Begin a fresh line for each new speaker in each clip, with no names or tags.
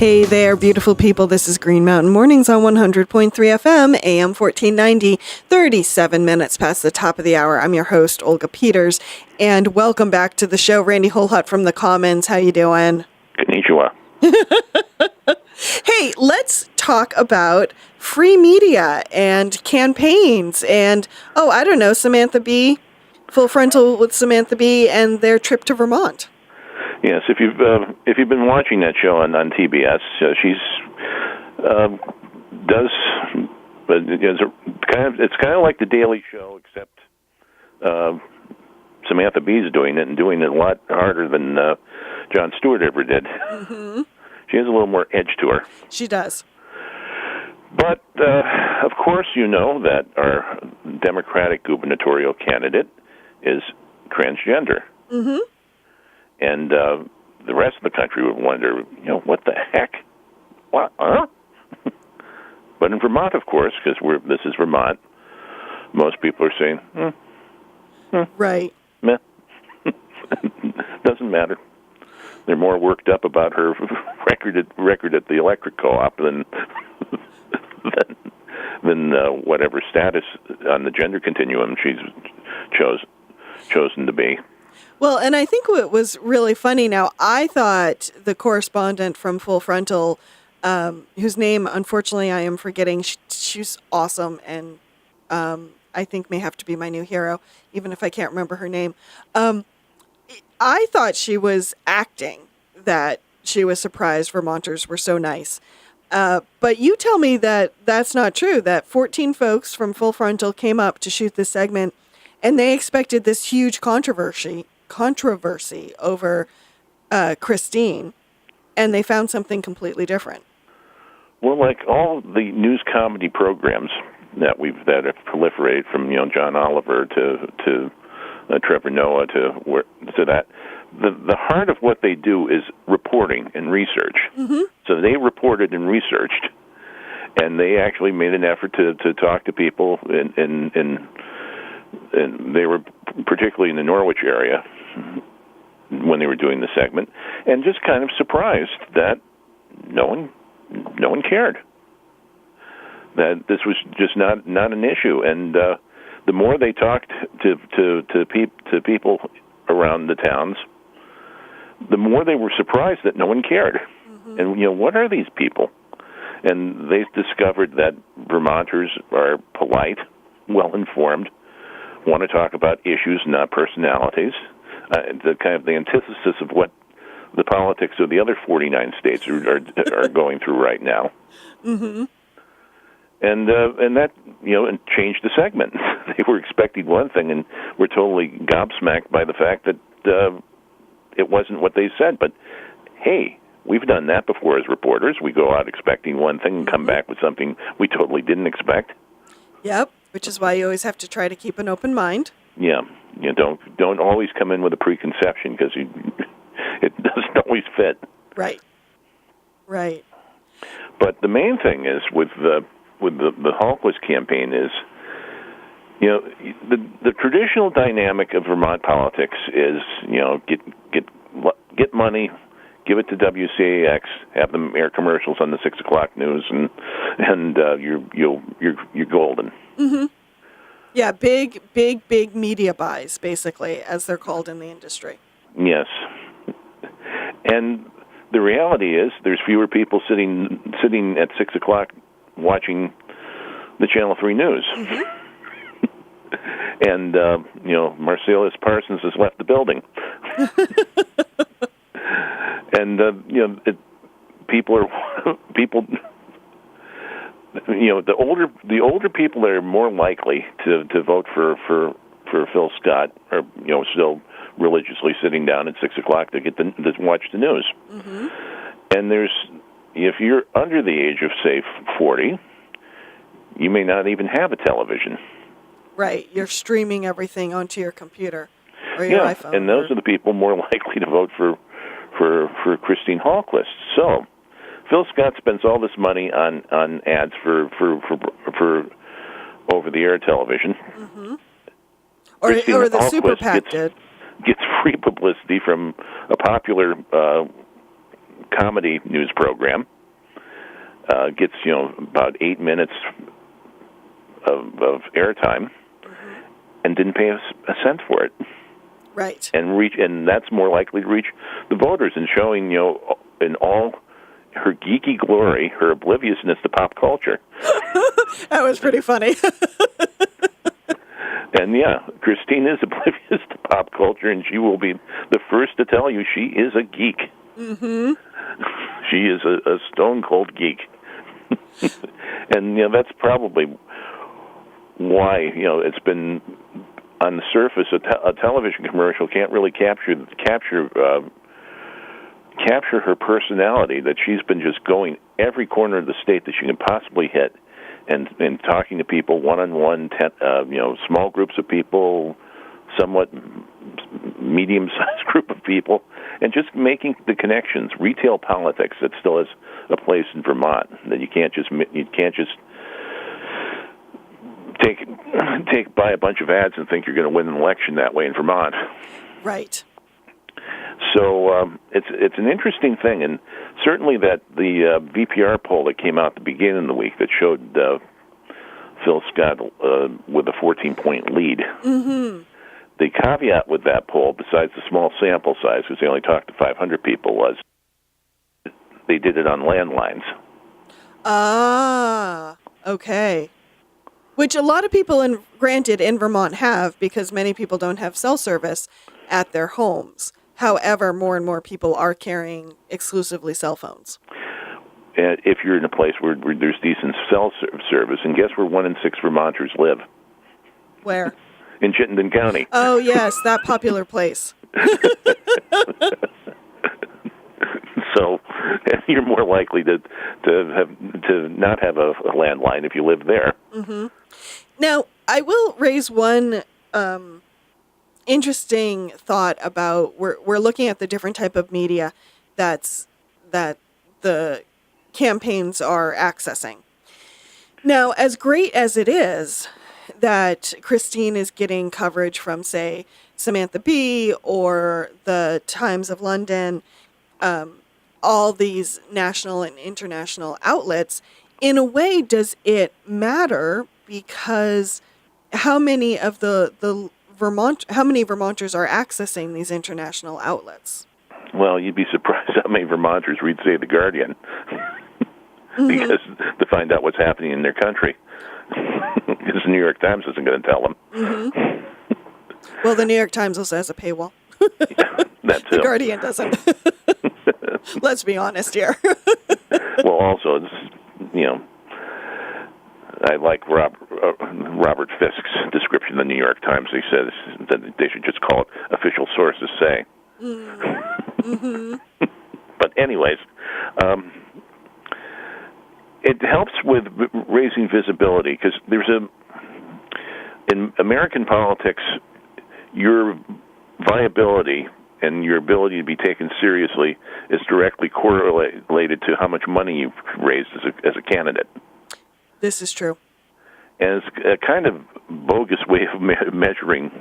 Hey there, beautiful people. This is Green Mountain Mornings on 100.3 FM, AM 1490, 37 minutes past the top of the hour. I'm your host, Olga Peters, and welcome back to the show. Randy Holhut from the Commons. How you doing?
Konnichiwa.
Hey, let's talk about free media and campaigns and, I don't know, Samantha Bee, Full Frontal with Samantha Bee and their trip to Vermont.
Yes, if you've been watching that show on TBS, she's does, but it's kind of like the Daily Show, except Samantha Bee's doing it and doing it a lot harder than Jon Stewart ever did.
Mm-hmm.
She has a little more edge to her.
She does.
But of course, you know that our Democratic gubernatorial candidate is transgender.
Mm-hmm.
And the rest of the country would wonder, what the heck? What? Huh? But in Vermont, of course, because this is Vermont, most people are saying,
right.
Meh. Doesn't matter. They're more worked up about her record at the electric co-op than whatever status on the gender continuum she's chosen to be.
Well, and I think what was really funny now, I thought the correspondent from Full Frontal, whose name, unfortunately, I am forgetting, she's awesome and I think may have to be my new hero, even if I can't remember her name. I thought she was acting, that she was surprised Vermonters were so nice. But you tell me that that's not true, that 14 folks from Full Frontal came up to shoot this segment and they expected this huge controversy over Christine, and they found something completely different.
Well, like all the news comedy programs that have proliferated from John Oliver to Trevor Noah to that, the heart of what they do is reporting and research.
Mm-hmm.
So they reported and researched, and they actually made an effort to talk to people and they were particularly in the Norwich area when they were doing the segment, and just kind of surprised that no one cared, that this was just not an issue. And the more they talked to people around the towns, the more they were surprised that no one cared.
Mm-hmm.
And what are these people? And they discovered that Vermonters are polite, well informed, want to talk about issues, not personalities. The antithesis of what the politics of the other 49 states are going through right now.
Mm-hmm.
And that and changed the segment. They were expecting one thing and were totally gobsmacked by the fact that it wasn't what they said. But hey, we've done that before as reporters. We go out expecting one thing and come back with something we totally didn't expect.
Yep. Which is why you always have to try to keep an open mind.
Yeah, don't always come in with a preconception because it doesn't always fit.
Right.
But the main thing is with the Holhut campaign is, the traditional dynamic of Vermont politics is get money, give it to WCAX, have them air commercials on the 6 o'clock news, and you're golden.
Mm-hmm. Yeah, big media buys, basically, as they're called in the industry.
Yes, and the reality is there's fewer people sitting at 6 o'clock watching the Channel 3 news.
Mm-hmm.
And Marcellus Parsons has left the building. And people. The older people are more likely to vote for Phil Scott are still religiously sitting down at 6 o'clock to watch the news.
Mm-hmm.
And if you're under the age of say 40, you may not even have a television.
Right, you're streaming everything onto your computer or your iPhone.
And those are the people more likely to vote for Christine Holhut. So Phil Scott spends all this money on ads for over-the-air television.
Mm-hmm. Or the Super PAC did.
Gets free publicity from a popular comedy news program, gets about 8 minutes of airtime, and didn't pay a cent for it.
Right.
And that's more likely to reach the voters and showing in all her geeky glory, her obliviousness to pop culture.
That was pretty funny.
And Christine is oblivious to pop culture, and she will be the first to tell you she is a geek. Mm-hmm. She is a stone cold geek. And that's probably why it's been on the surface a television commercial can't really capture her personality, that she's been just going every corner of the state that she can possibly hit, and talking to people one-on-one, small groups of people, somewhat medium-sized group of people, and just making the connections. Retail politics that still has a place in Vermont, that you can't just take by a bunch of ads and think you're going to win an election that way in Vermont.
Right.
So it's an interesting thing, and certainly that the VPR poll that came out at the beginning of the week that showed Phil Scott with a 14-point lead. Mm-hmm. The caveat with that poll, besides the small sample size, because they only talked to 500 people, was they did it on landlines.
Ah, okay. Which a lot of people, granted, in Vermont have, because many people don't have cell service at their homes. However, more and more people are carrying exclusively cell phones.
And if you're in a place where there's decent cell service, and guess where 1 in 6 Vermonters live?
Where?
In Chittenden County.
Oh, yes, that popular place.
So you're more likely to not have a landline if you live there.
Mm-hmm. Now, I will raise one interesting thought about we're looking at the different type of media that the campaigns are accessing. Now, as great as it is that Christine is getting coverage from, say, Samantha Bee or the Times of London, all these national and international outlets, in a way, does it matter? Because how many Vermonters are accessing these international outlets?
Well, you'd be surprised how many Vermonters read, say, The Guardian, because to find out what's happening in their country. Because the New York Times isn't going to tell them.
Mm-hmm. Well, the New York Times also has a paywall.
That too.
The Guardian doesn't. Let's be honest here.
Well, also, it's, I like Robert Fisk's description of the New York Times. He says that they should just call it official sources say. Mm-hmm. But anyways, it helps with raising visibility, because in American politics, your viability and your ability to be taken seriously is directly correlated to how much money you've raised as a candidate.
This is true.
And it's a kind of bogus way of measuring,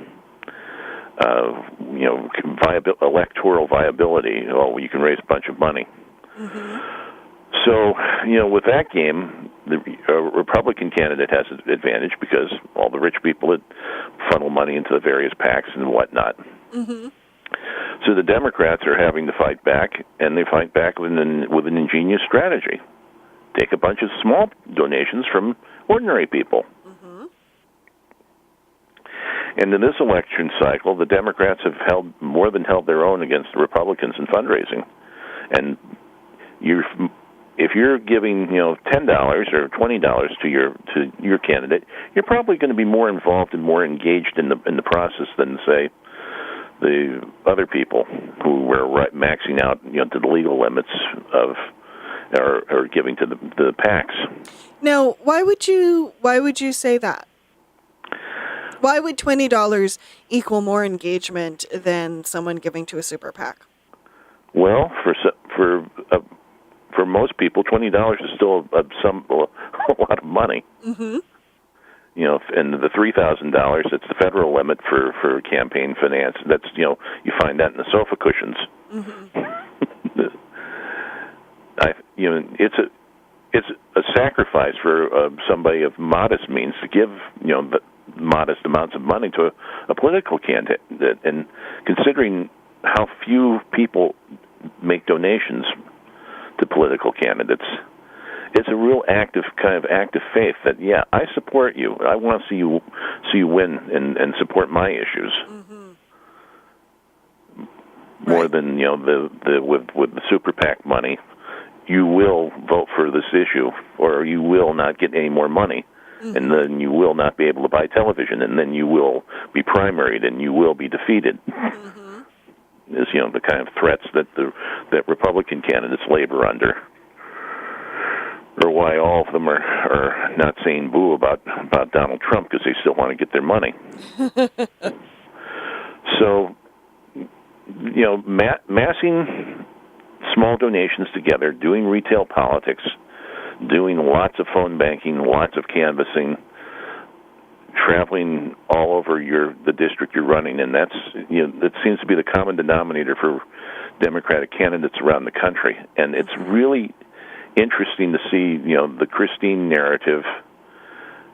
electoral viability. Oh, you can raise a bunch of money. Mm-hmm. So, with that game, the Republican candidate has an advantage because all the rich people that funnel money into the various PACs and whatnot. Mm-hmm. So the Democrats are having to fight back, and they fight back with an ingenious strategy. Take a bunch of small donations from ordinary people. Mm-hmm. And in this election cycle, the Democrats have more than held their own against the Republicans in fundraising. And if you're giving $10 or $20 to your candidate, you're probably going to be more involved and more engaged in the process than, say, the other people who were maxing out to the legal limits of or giving to the PACs.
Now, why would you say that? Why would $20 equal more engagement than someone giving to a super PAC?
Well, for most people, $20 is still a lot of money. Mm-hmm. And the $3,000, that's the federal limit for campaign finance. That's you find that in the sofa cushions. Mm-hmm. it's a sacrifice for somebody of modest means to give the modest amounts of money to a political candidate, and considering how few people make donations to political candidates, it's a real act of faith that I support you. I want to see you win and support my issues. More than with the super PAC money, you will vote for this issue, or you will not get any more money, and then you will not be able to buy television, and then you will be primaried, and you will be defeated. Is the kind of threats that Republican candidates labor under, or why all of them are not saying boo about Donald Trump, because they still want to get their money. So, massing small donations together, doing retail politics, doing lots of phone banking, lots of canvassing, traveling all over the district you're running, and that seems to be the common denominator for Democratic candidates around the country. And it's really interesting to see the Christine narrative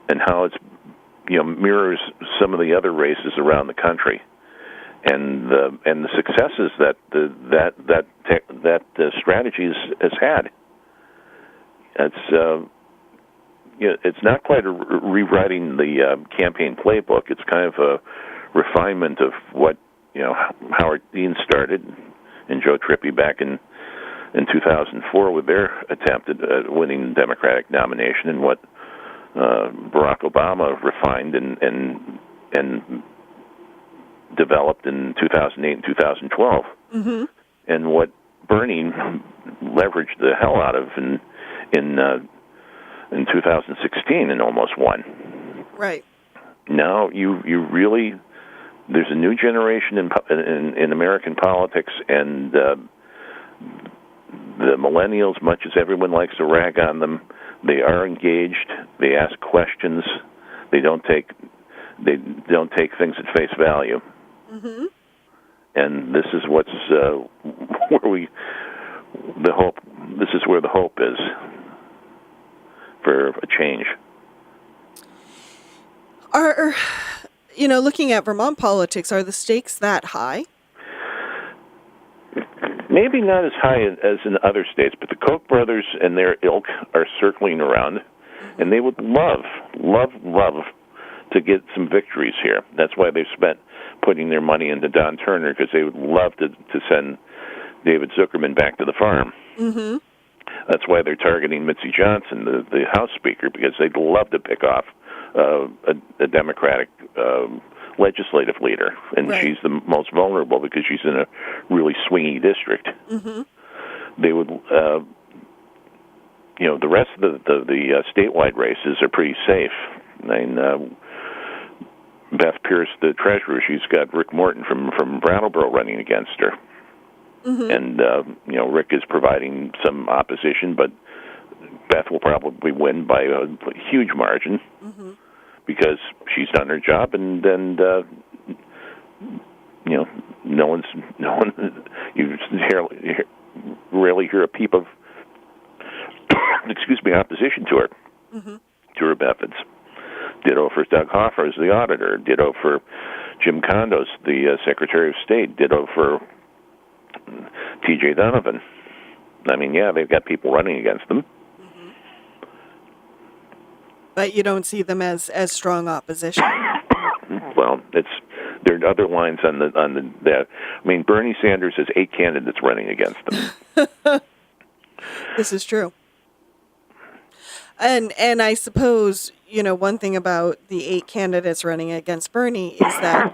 and how it's mirrors some of the other races around the country, and the successes that the strategy has had. It's not quite a rewriting the campaign playbook. It's kind of a refinement of what Howard Dean started and Joe Trippi back in 2004 with their attempt at winning the Democratic nomination, and what Barack Obama refined and developed in 2008 and 2012, and what Bernie leveraged the hell out of in 2016 and almost won. Right. Now you really, there's a new generation in American politics, and the millennials, much as everyone likes to rag on them, they are engaged. They ask questions. They don't take things at face value. And this is This is where the hope is for a change.
Looking at Vermont politics, are the stakes that high?
Maybe not as high as in other states, but the Koch brothers and their ilk are circling around, and they would love to get some victories here. That's why they've spent putting their money into Don Turner, because they would love to send David Zuckerman back to the farm. That's why they're targeting Mitzi Johnson, the House Speaker, because they'd love to pick off a Democratic legislative leader, and she's the most vulnerable because she's in a really swingy district. They would, the rest of the statewide races are pretty safe. Beth Pierce, the treasurer, she's got Rick Morton from Brattleboro running against her. And, Rick is providing some opposition, but Beth will probably win by a huge margin because she's done her job, and no one, you rarely hear a peep of, opposition to her, to her methods. Ditto for Doug Hoffer as the auditor. Ditto for Jim Condos, the Secretary of State. Ditto for T.J. Donovan. They've got people running against them.
But you don't see them as strong opposition.
Well, there are other lines on that. Bernie Sanders has 8 candidates running against them.
This is true. And I suppose, one thing about the 8 candidates running against Bernie is that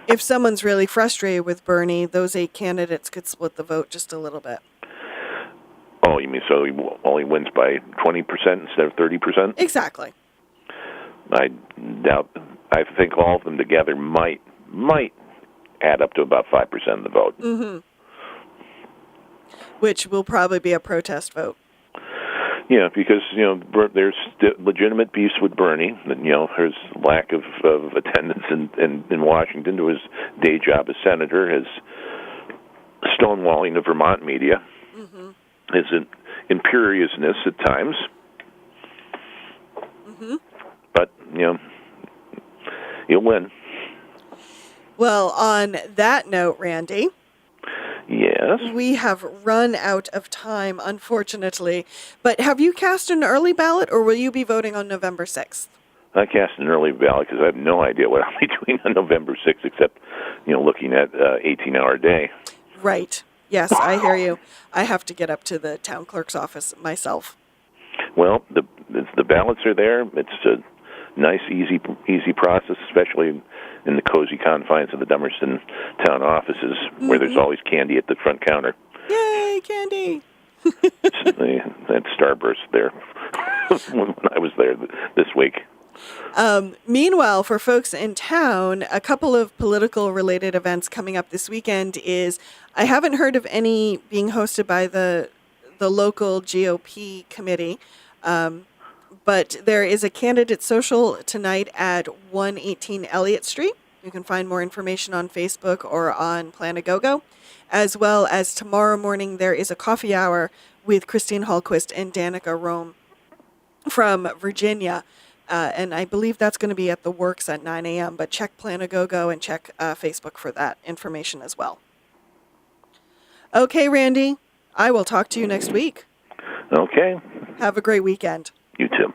if someone's really frustrated with Bernie, those 8 candidates could split the vote just a little bit.
Oh, you mean so he only wins by 20% instead of 30%?
Exactly.
I doubt. I think all of them together might add up to about 5% of the vote.
Which will probably be a protest vote.
Yeah, because there's legitimate beefs with Bernie, and his lack of attendance in Washington to his day job as senator, his stonewalling of Vermont media, his imperiousness at times.
Mm-hmm.
But, you'll win.
Well, on that note, Randy,
Yes.
we have run out of time, unfortunately. But have you cast an early ballot, or will you be voting on November 6th?
I cast an early ballot because I have no idea what I'll be doing on November 6th except, looking at 18-hour day.
Right. Yes, I hear you. I have to get up to the town clerk's office myself.
Well, the ballots are there. It's a nice, easy process, especially in the cozy confines of the Dummerston town offices, where there's always candy at the front counter.
Yay, candy!
That starburst there when I was there this week.
Meanwhile, for folks in town, a couple of political-related events coming up this weekend is, I haven't heard of any being hosted by the local GOP committee, but there is a candidate social tonight at 118 Elliott Street. You can find more information on Facebook or on Plan a Go-Go. As well as tomorrow morning, there is a coffee hour with Christine Hallquist and Danica Rome from Virginia. And I believe that's going to be at the Works at 9 a.m. But check Plan a Go-Go and check Facebook for that information as well. Okay, Randy, I will talk to you next week.
Okay.
Have a great weekend.
You too.